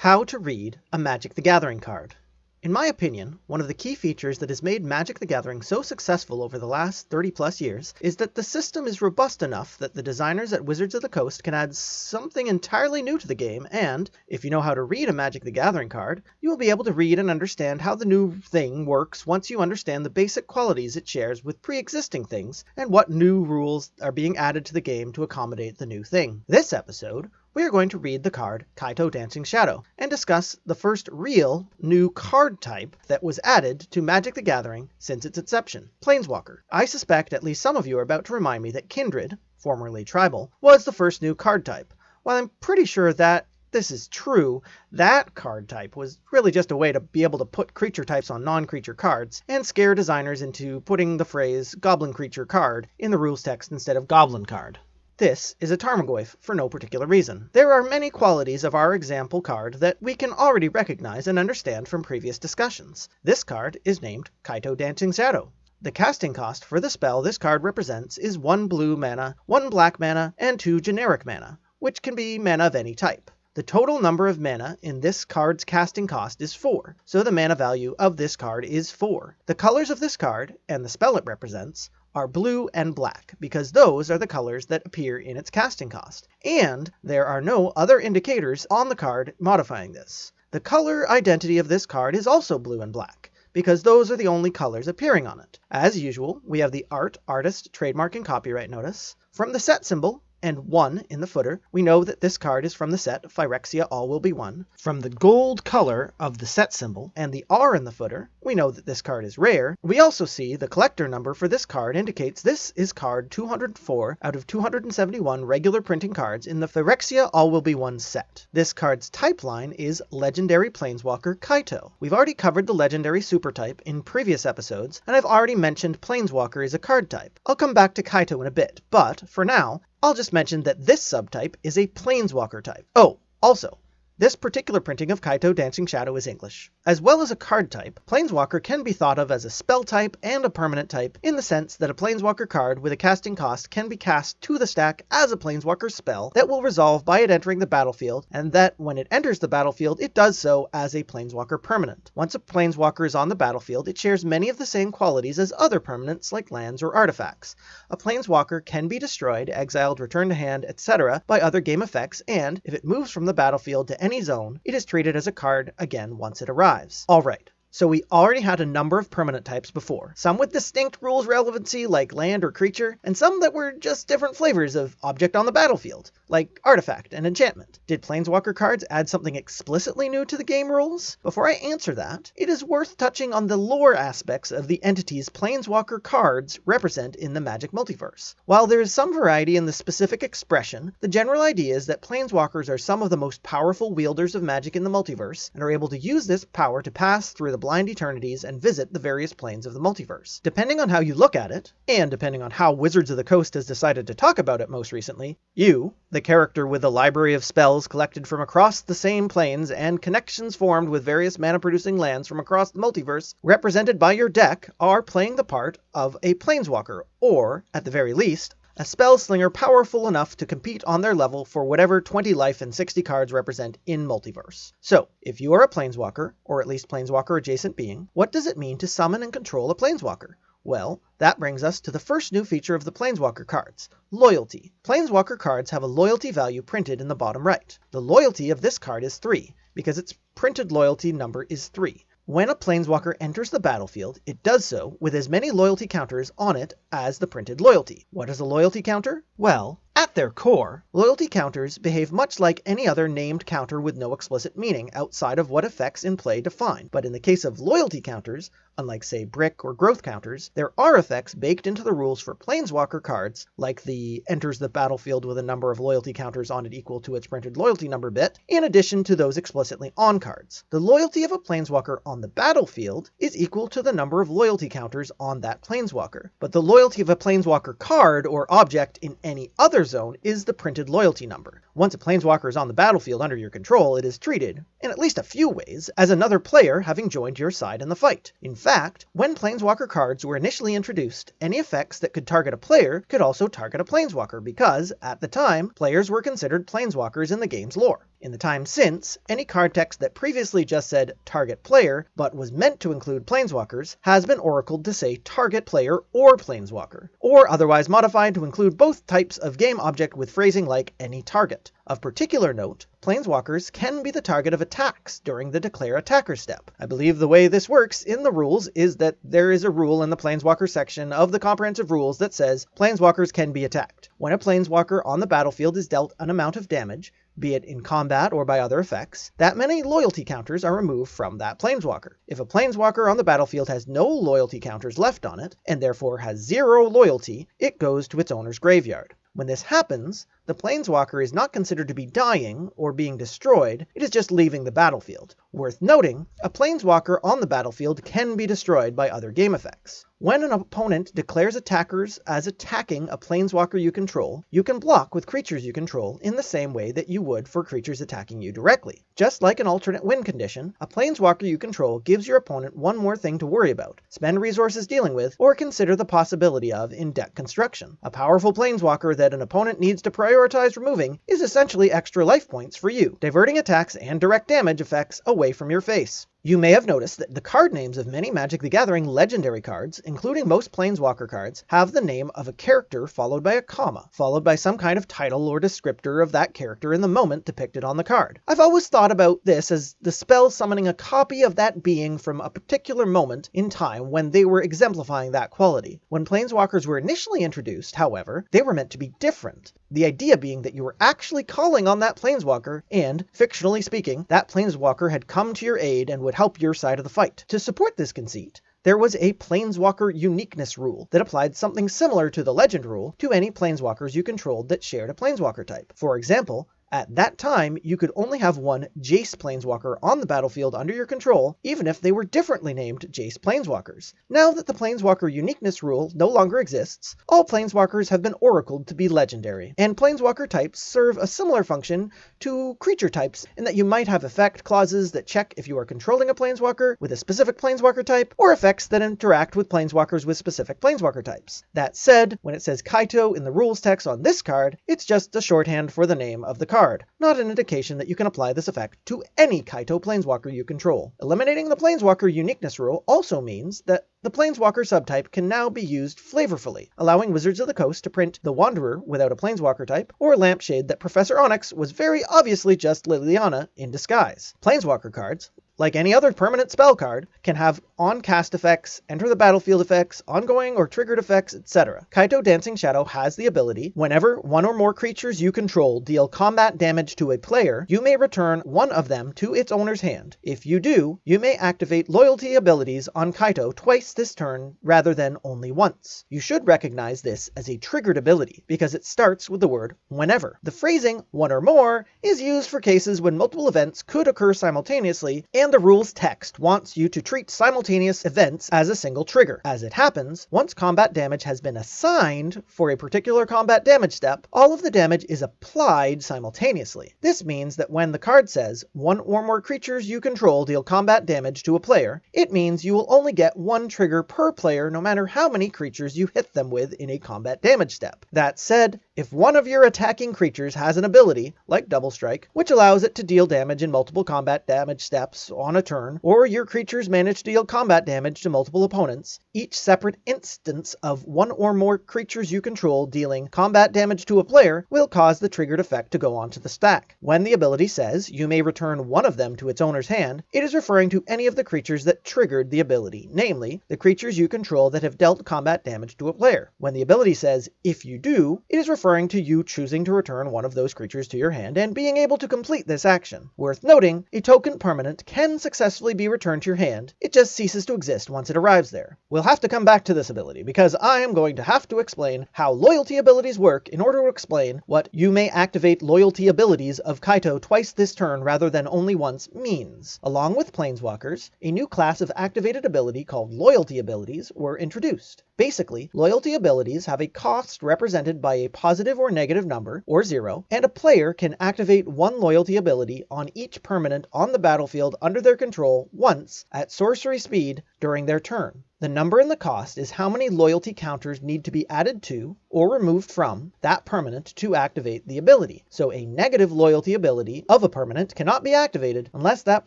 How to read a Magic the Gathering card. In my opinion, one of the key features that has made Magic the Gathering so successful over the last 30 plus years is that the system is robust enough that the designers at Wizards of the Coast can add something entirely new to the game, and if you know how to read a Magic the Gathering card, you will be able to read and understand how the new thing works once you understand the basic qualities it shares with pre-existing things and what new rules are being added to the game to accommodate the new thing. This episode, we are going to read the card Kaito Dancing Shadow and discuss the first real new card type that was added to Magic the Gathering since its inception, Planeswalker. I suspect at least some of you are about to remind me that Kindred, formerly Tribal, was the first new card type. While I'm pretty sure that this is true, that card type was really just a way to be able to put creature types on non-creature cards and scare designers into putting the phrase Goblin Creature card in the rules text instead of Goblin card. This is a Tarmogoyf for no particular reason. There are many qualities of our example card that we can already recognize and understand from previous discussions. This card is named Kaito Dancing Shadow. The casting cost for the spell this card represents is 1 blue mana, 1 black mana, and 2 generic mana, which can be mana of any type. The total number of mana in this card's casting cost is 4, so the mana value of this card is 4. The colors of this card, and the spell it represents, are blue and black, because those are the colors that appear in its casting cost. And there are no other indicators on the card modifying this. The color identity of this card is also blue and black, because those are the only colors appearing on it. As usual, we have the artist, trademark, and copyright notice. From the set symbol, and 1 in the footer, we know that this card is from the set Phyrexia All Will Be One. From the gold color of the set symbol and the R in the footer, we know that this card is rare. We also see the collector number for this card indicates this is card 204 out of 271 regular printing cards in the Phyrexia All Will Be One set. This card's type line is Legendary Planeswalker Kaito. We've already covered the Legendary Super type in previous episodes, and I've already mentioned Planeswalker is a card type. I'll come back to Kaito in a bit, but for now, I'll just mention that this subtype is a Planeswalker type. Oh, also, this particular printing of Kaito Dancing Shadow is English. As well as a card type, Planeswalker can be thought of as a spell type and a permanent type in the sense that a Planeswalker card with a casting cost can be cast to the stack as a Planeswalker spell that will resolve by it entering the battlefield, and that when it enters the battlefield, it does so as a Planeswalker permanent. Once a Planeswalker is on the battlefield, it shares many of the same qualities as other permanents like lands or artifacts. A Planeswalker can be destroyed, exiled, returned to hand, etc. by other game effects, and if it moves from the battlefield to any zone, it is treated as a card again once it arrives. Alright, so we already had a number of permanent types before, some with distinct rules relevancy like land or creature, and some that were just different flavors of object on the battlefield, like artifact and enchantment. Did Planeswalker cards add something explicitly new to the game rules? Before I answer that, it is worth touching on the lore aspects of the entities Planeswalker cards represent in the Magic multiverse. While there is some variety in the specific expression, the general idea is that Planeswalkers are some of the most powerful wielders of magic in the multiverse, and are able to use this power to pass through the blind eternities and visit the various planes of the multiverse. Depending on how you look at it, and depending on how Wizards of the Coast has decided to talk about it most recently, you, the character with a library of spells collected from across the same planes and connections formed with various mana-producing lands from across the multiverse, represented by your deck, are playing the part of a Planeswalker, or, at the very least, a spell slinger powerful enough to compete on their level for whatever 20 life and 60 cards represent in multiverse. So, if you are a Planeswalker, or at least Planeswalker adjacent being, what does it mean to summon and control a Planeswalker? Well, that brings us to the first new feature of the Planeswalker cards, Loyalty. Planeswalker cards have a loyalty value printed in the bottom right. The loyalty of this card is 3, because its printed loyalty number is 3. When a Planeswalker enters the battlefield, it does so with as many loyalty counters on it as the printed loyalty. What is a loyalty counter? Well, at their core, loyalty counters behave much like any other named counter with no explicit meaning outside of what effects in play define. But in the case of loyalty counters, unlike say brick or growth counters, there are effects baked into the rules for Planeswalker cards, like the enters the battlefield with a number of loyalty counters on it equal to its printed loyalty number bit, in addition to those explicitly on cards. The loyalty of a Planeswalker on the battlefield is equal to the number of loyalty counters on that Planeswalker, but the loyalty of a Planeswalker card or object in any other zone is the printed loyalty number. Once a Planeswalker is on the battlefield under your control, it is treated, in at least a few ways, as another player having joined your side in the fight. In fact, when Planeswalker cards were initially introduced, any effects that could target a player could also target a Planeswalker because, at the time, players were considered Planeswalkers in the game's lore. In the time since, any card text that previously just said target player, but was meant to include Planeswalkers, has been oracled to say target player or Planeswalker, or otherwise modified to include both types of game object with phrasing like any target. Of particular note, Planeswalkers can be the target of attacks during the declare attacker step. I believe the way this works in the rules is that there is a rule in the Planeswalker section of the comprehensive rules that says Planeswalkers can be attacked. When a Planeswalker on the battlefield is dealt an amount of damage, be it in combat or by other effects, that many loyalty counters are removed from that Planeswalker. If a Planeswalker on the battlefield has no loyalty counters left on it, and therefore has 0 loyalty, it goes to its owner's graveyard. When this happens, the Planeswalker is not considered to be dying or being destroyed, it is just leaving the battlefield. Worth noting, a Planeswalker on the battlefield can be destroyed by other game effects. When an opponent declares attackers as attacking a Planeswalker you control, you can block with creatures you control in the same way that you would for creatures attacking you directly. Just like an alternate win condition, a Planeswalker you control gives your opponent one more thing to worry about, spend resources dealing with, or consider the possibility of in deck construction. A powerful Planeswalker that an opponent needs to prioritize removing is essentially extra life points for you, diverting attacks and direct damage effects away from your face. You may have noticed that the card names of many Magic the Gathering legendary cards, including most Planeswalker cards, have the name of a character followed by a comma, followed by some kind of title or descriptor of that character in the moment depicted on the card. I've always thought about this as the spell summoning a copy of that being from a particular moment in time when they were exemplifying that quality. When Planeswalkers were initially introduced, however, they were meant to be different. The idea being that you were actually calling on that Planeswalker, and, fictionally speaking, that Planeswalker had come to your aid and would help your side of the fight. To support this conceit, there was a Planeswalker uniqueness rule that applied something similar to the Legend rule to any Planeswalkers you controlled that shared a Planeswalker type. For example, at that time, you could only have one Jace Planeswalker on the battlefield under your control, even if they were differently named Jace Planeswalkers. Now that the Planeswalker uniqueness rule no longer exists, all Planeswalkers have been oracled to be legendary, and Planeswalker types serve a similar function to creature types in that you might have effect clauses that check if you are controlling a Planeswalker with a specific Planeswalker type, or effects that interact with Planeswalkers with specific Planeswalker types. That said, when it says Kaito in the rules text on this card, it's just a shorthand for the name of the card, not an indication that you can apply this effect to any Kaito Planeswalker you control. Eliminating the Planeswalker uniqueness rule also means that the Planeswalker subtype can now be used flavorfully, allowing Wizards of the Coast to print the Wanderer without a Planeswalker type, or Lampshade that Professor Onyx was very obviously just Liliana in disguise. Planeswalker cards, like any other permanent spell card, can have on-cast effects, enter the battlefield effects, ongoing or triggered effects, etc. Kaito Dancing Shadow has the ability, whenever one or more creatures you control deal combat damage to a player, you may return one of them to its owner's hand. If you do, you may activate Loyalty Abilities on Kaito twice this turn rather than only once. You should recognize this as a triggered ability, because it starts with the word whenever. The phrasing, one or more, is used for cases when multiple events could occur simultaneously, and the rules text wants you to treat simultaneous events as a single trigger. As it happens, once combat damage has been assigned for a particular combat damage step, all of the damage is applied simultaneously. This means that when the card says, one or more creatures you control deal combat damage to a player, it means you will only get one trigger per player no matter how many creatures you hit them with in a combat damage step. That said, if one of your attacking creatures has an ability, like Double Strike, which allows it to deal damage in multiple combat damage steps on a turn, or your creatures manage to deal combat damage to multiple opponents, each separate instance of one or more creatures you control dealing combat damage to a player will cause the triggered effect to go onto the stack. When the ability says you may return one of them to its owner's hand, it is referring to any of the creatures that triggered the ability, namely, the creatures you control that have dealt combat damage to a player. When the ability says if you do, it is referring to you choosing to return one of those creatures to your hand and being able to complete this action. Worth noting, a token permanent can successfully be returned to your hand, it just ceases to exist once it arrives there. We'll have to come back to this ability, because I am going to have to explain how loyalty abilities work in order to explain what you may activate loyalty abilities of Kaito twice this turn rather than only once means. Along with Planeswalkers, a new class of activated ability called loyalty abilities were introduced. Basically, loyalty abilities have a cost represented by a positive positive or negative number, or 0, and a player can activate one loyalty ability on each permanent on the battlefield under their control once at sorcery speed during their turn. The number and the cost is how many loyalty counters need to be added to, or removed from, that permanent to activate the ability. So a negative loyalty ability of a permanent cannot be activated unless that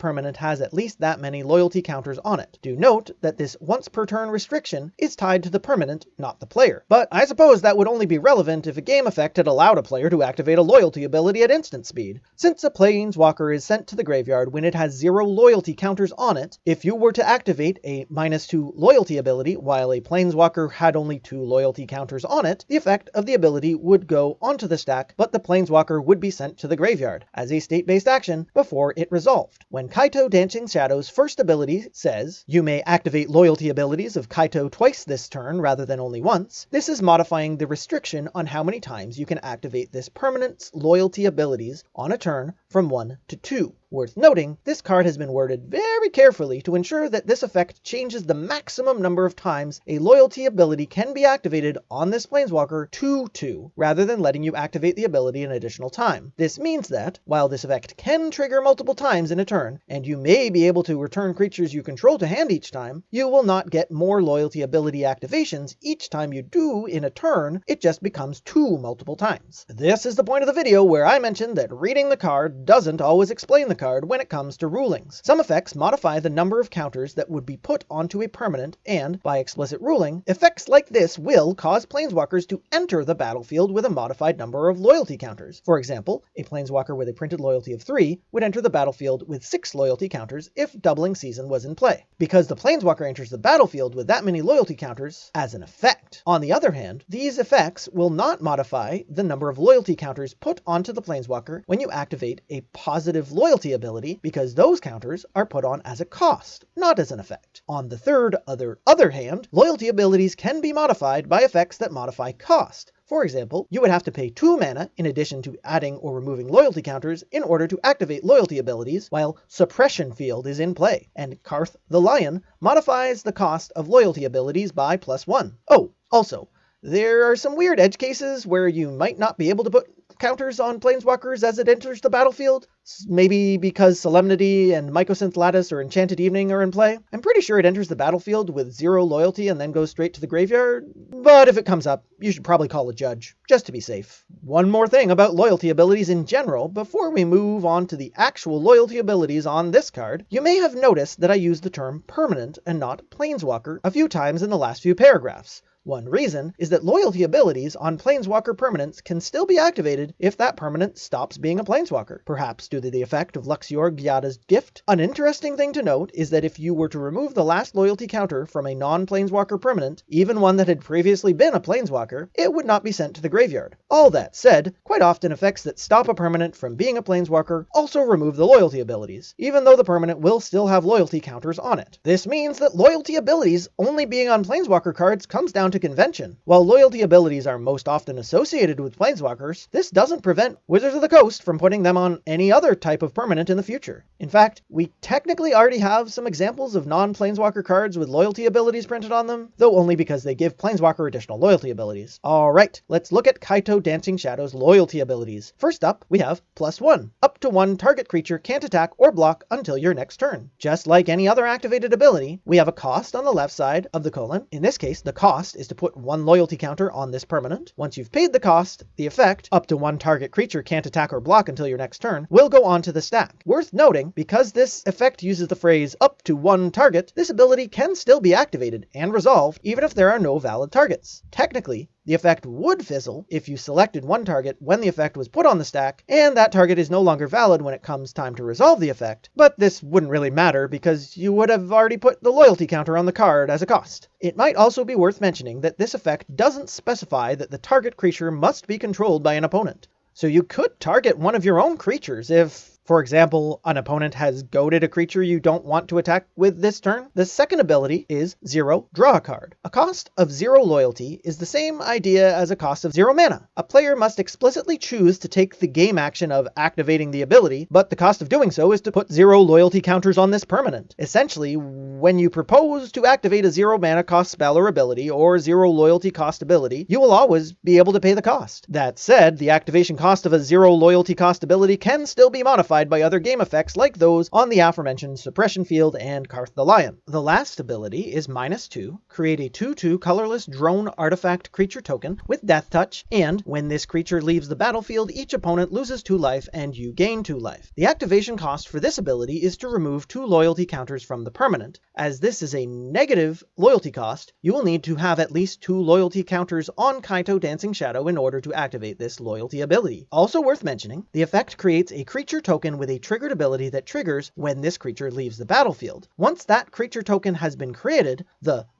permanent has at least that many loyalty counters on it. Do note that this once per turn restriction is tied to the permanent, not the player. But I suppose that would only be relevant if a game effect had allowed a player to activate a loyalty ability at instant speed. Since a Planeswalker is sent to the graveyard when it has 0 loyalty counters on it, if you were to activate a -2 loyalty ability while a Planeswalker had only 2 loyalty counters on it, the effect of the ability would go onto the stack, but the Planeswalker would be sent to the graveyard as a state-based action before it resolved. When Kaito Dancing Shadow's first ability says, "You may activate loyalty abilities of Kaito twice this turn rather than only once," this is modifying the restriction on how many times you can activate this permanent's loyalty abilities on a turn from 1 to 2. Worth noting, this card has been worded very carefully to ensure that this effect changes the maximum number of times a loyalty ability can be activated on this Planeswalker to 2, rather than letting you activate the ability an additional time. This means that, while this effect can trigger multiple times in a turn, and you may be able to return creatures you control to hand each time, you will not get more loyalty ability activations each time you do in a turn. It just becomes 2 multiple times. This is the point of the video where I mentioned that reading the card doesn't always explain the card when it comes to rulings. Some effects modify the number of counters that would be put onto a permanent, and, by explicit ruling, effects like this will cause Planeswalkers to enter the battlefield with a modified number of loyalty counters. For example, a Planeswalker with a printed loyalty of 3 would enter the battlefield with 6 loyalty counters if Doubling Season was in play, because the Planeswalker enters the battlefield with that many loyalty counters as an effect. On the other hand, these effects will not modify the number of loyalty counters put onto the Planeswalker when you activate a positive loyalty ability, because those counters are put on as a cost, not as an effect. On the other hand, loyalty abilities can be modified by effects that modify cost. For example, you would have to pay 2 mana in addition to adding or removing loyalty counters in order to activate loyalty abilities while Suppression Field is in play, and Karth the Lion modifies the cost of loyalty abilities by +1. Oh, also, there are some weird edge cases where you might not be able to put counters on Planeswalkers as it enters the battlefield. Maybe because Solemnity and Mycosynth Lattice or Enchanted Evening are in play. I'm pretty sure it enters the battlefield with 0 loyalty and then goes straight to the graveyard. But if it comes up, you should probably call a judge, just to be safe. One more thing about loyalty abilities in general before we move on to the actual loyalty abilities on this card. You may have noticed that I used the term permanent and not Planeswalker a few times in the last few paragraphs. One reason is that loyalty abilities on Planeswalker permanents can still be activated if that permanent stops being a Planeswalker, perhaps due to the effect of Luxior Gyada's Gift. An interesting thing to note is that if you were to remove the last loyalty counter from a non-Planeswalker permanent, even one that had previously been a Planeswalker, it would not be sent to the graveyard. All that said, quite often effects that stop a permanent from being a Planeswalker also remove the loyalty abilities, even though the permanent will still have loyalty counters on it. This means that loyalty abilities only being on Planeswalker cards comes down to convention. While loyalty abilities are most often associated with Planeswalkers, this doesn't prevent Wizards of the Coast from putting them on any other type of permanent in the future. In fact, we technically already have some examples of non-Planeswalker cards with loyalty abilities printed on them, though only because they give Planeswalker additional loyalty abilities. Alright, let's look at Kaito Dancing Shadow's loyalty abilities. First up, we have +1. Up to 1 target creature can't attack or block until your next turn. Just like any other activated ability, we have a cost on the left side of the colon. In this case, the cost is to put 1 loyalty counter on this permanent. Once you've paid the cost, the effect, up to 1 target creature can't attack or block until your next turn, will go onto the stack. Worth noting, because this effect uses the phrase up to 1 target, this ability can still be activated and resolved even if there are no valid targets. Technically, the effect would fizzle if you selected 1 target when the effect was put on the stack, and that target is no longer valid when it comes time to resolve the effect, but this wouldn't really matter because you would have already put the loyalty counter on the card as a cost. It might also be worth mentioning that this effect doesn't specify that the target creature must be controlled by an opponent. So you could target one of your own creatures if, For example, an opponent has goaded a creature you don't want to attack with this turn. The second ability is 0, draw a card. A cost of 0 loyalty is the same idea as a cost of 0 mana. A player must explicitly choose to take the game action of activating the ability, but the cost of doing so is to put 0 loyalty counters on this permanent. Essentially, when you propose to activate a 0 mana cost spell or ability, or 0 loyalty cost ability, you will always be able to pay the cost. That said, the activation cost of a 0 loyalty cost ability can still be modified by other game effects like those on the aforementioned Suppression Field and Karth the Lion. The last ability is -2, create a 2/2 colorless drone artifact creature token with Death Touch, and when this creature leaves the battlefield, each opponent loses 2 life and you gain 2 life. The activation cost for this ability is to remove 2 loyalty counters from the permanent. As this is a negative loyalty cost, you will need to have at least 2 loyalty counters on Kaito Dancing Shadow in order to activate this loyalty ability. Also worth mentioning, the effect creates a creature token with a triggered ability that triggers when this creature leaves the battlefield. Once that creature token has been created,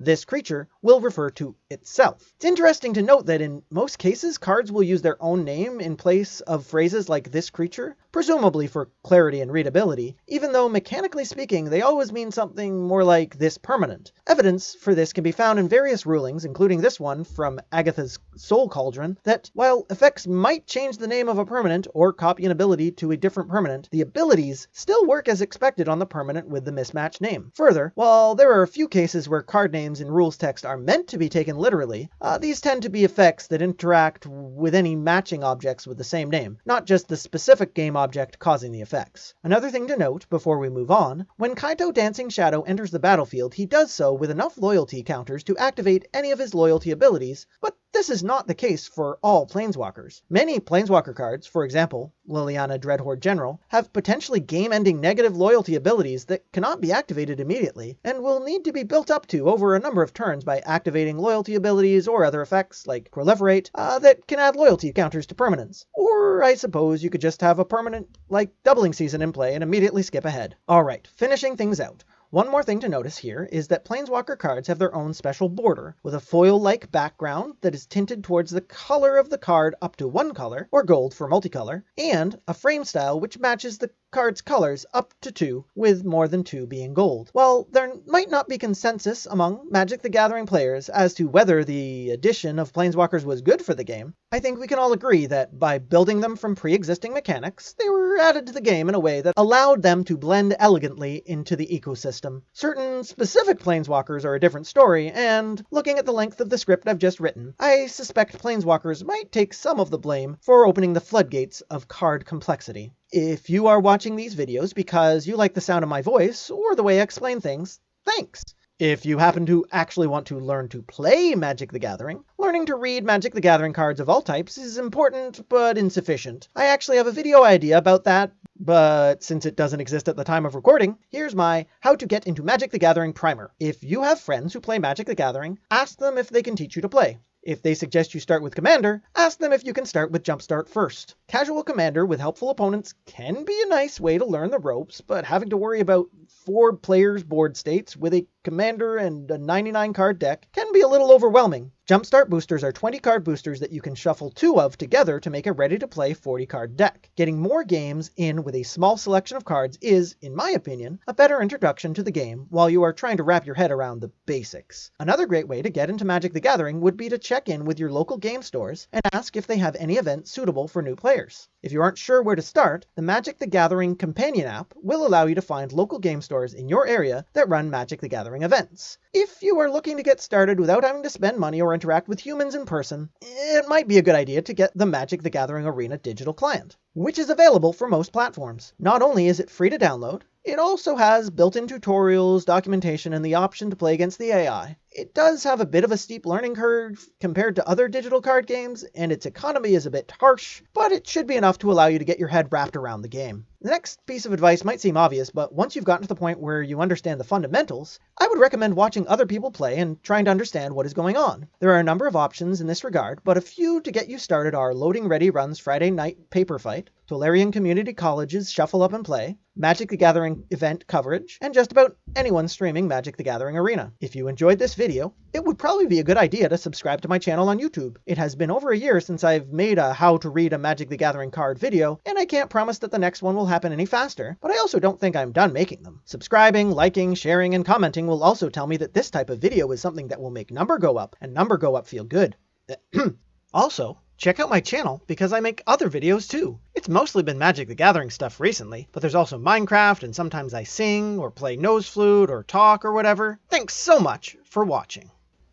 this creature will refer to itself. It's interesting to note that in most cases, cards will use their own name in place of phrases like this creature, presumably for clarity and readability, even though mechanically speaking, they always mean something more like this permanent. Evidence for this can be found in various rulings, including this one from Agatha's Soul Cauldron, that while effects might change the name of a permanent or copy an ability to a different permanent, the abilities still work as expected on the permanent with the mismatched name. Further, while there are a few cases where card names in rules text are meant to be taken literally, these tend to be effects that interact with any matching objects with the same name, not just the specific game object causing the effects. Another thing to note before we move on, when Kaito Dancing Shadow enters the battlefield, he does so with enough loyalty counters to activate any of his loyalty abilities, but this is not the case for all Planeswalkers. Many Planeswalker cards, for example, Liliana Dreadhorde General, have potentially game-ending negative loyalty abilities that cannot be activated immediately, and will need to be built up to over a number of turns by activating loyalty abilities or other effects, like Proliferate, that can add loyalty counters to permanents. Or I suppose you could just have a permanent, like Doubling Season in play and immediately skip ahead. Alright, finishing things out. One more thing to notice here is that Planeswalker cards have their own special border, with a foil-like background that is tinted towards the color of the card up to 1 color, or gold for multicolor, and a frame style which matches the card's colors up to 2, with more than 2 being gold. While there might not be consensus among Magic the Gathering players as to whether the addition of Planeswalkers was good for the game, I think we can all agree that by building them from pre-existing mechanics, they were added to the game in a way that allowed them to blend elegantly into the ecosystem. Certain specific Planeswalkers are a different story, and looking at the length of the script I've just written, I suspect Planeswalkers might take some of the blame for opening the floodgates of card complexity. If you are watching these videos because you like the sound of my voice or the way I explain things, thanks! If you happen to actually want to learn to play Magic the Gathering, learning to read Magic the Gathering cards of all types is important but insufficient. I actually have a video idea about that, but since it doesn't exist at the time of recording, here's my How to Get into Magic the Gathering primer. If you have friends who play Magic the Gathering, ask them if they can teach you to play. If they suggest you start with Commander, ask them if you can start with Jumpstart first. Casual Commander with helpful opponents can be a nice way to learn the ropes, but having to worry about 4 players board states with a Commander and a 99 card deck can be a little overwhelming. Jumpstart boosters are 20 card boosters that you can shuffle 2 of together to make a ready-to-play 40 card deck. Getting more games in with a small selection of cards is, in my opinion, a better introduction to the game while you are trying to wrap your head around the basics. Another great way to get into Magic the Gathering would be to check in with your local game stores and ask if they have any events suitable for new players. If you aren't sure where to start, the Magic the Gathering Companion App will allow you to find local game stores in your area that run Magic the Gathering events. If you are looking to get started without having to spend money or interact with humans in person, it might be a good idea to get the Magic the Gathering Arena digital client, which is available for most platforms. Not only is it free to download, it also has built-in tutorials, documentation, and the option to play against the AI. It does have a bit of a steep learning curve compared to other digital card games, and its economy is a bit harsh, but it should be enough to allow you to get your head wrapped around the game. The next piece of advice might seem obvious, but once you've gotten to the point where you understand the fundamentals, I would recommend watching other people play and trying to understand what is going on. There are a number of options in this regard, but a few to get you started are Loading Ready Run's Friday Night Paper Fight, Tolarian Community College's Shuffle Up and Play, Magic the Gathering event coverage, and just about anyone streaming Magic the Gathering Arena. If you enjoyed this video, it would probably be a good idea to subscribe to my channel on YouTube. It has been over a year since I've made a how to read a Magic the Gathering card video, and I can't promise that the next one will happen any faster, but I also don't think I'm done making them. Subscribing, liking, sharing, and commenting will also tell me that this type of video is something that will make number go up, and number go up feel good. Also, check out my channel because I make other videos too. It's mostly been Magic the Gathering stuff recently, but there's also Minecraft, and sometimes I sing, or play nose flute, or talk, or whatever. Thanks so much for watching.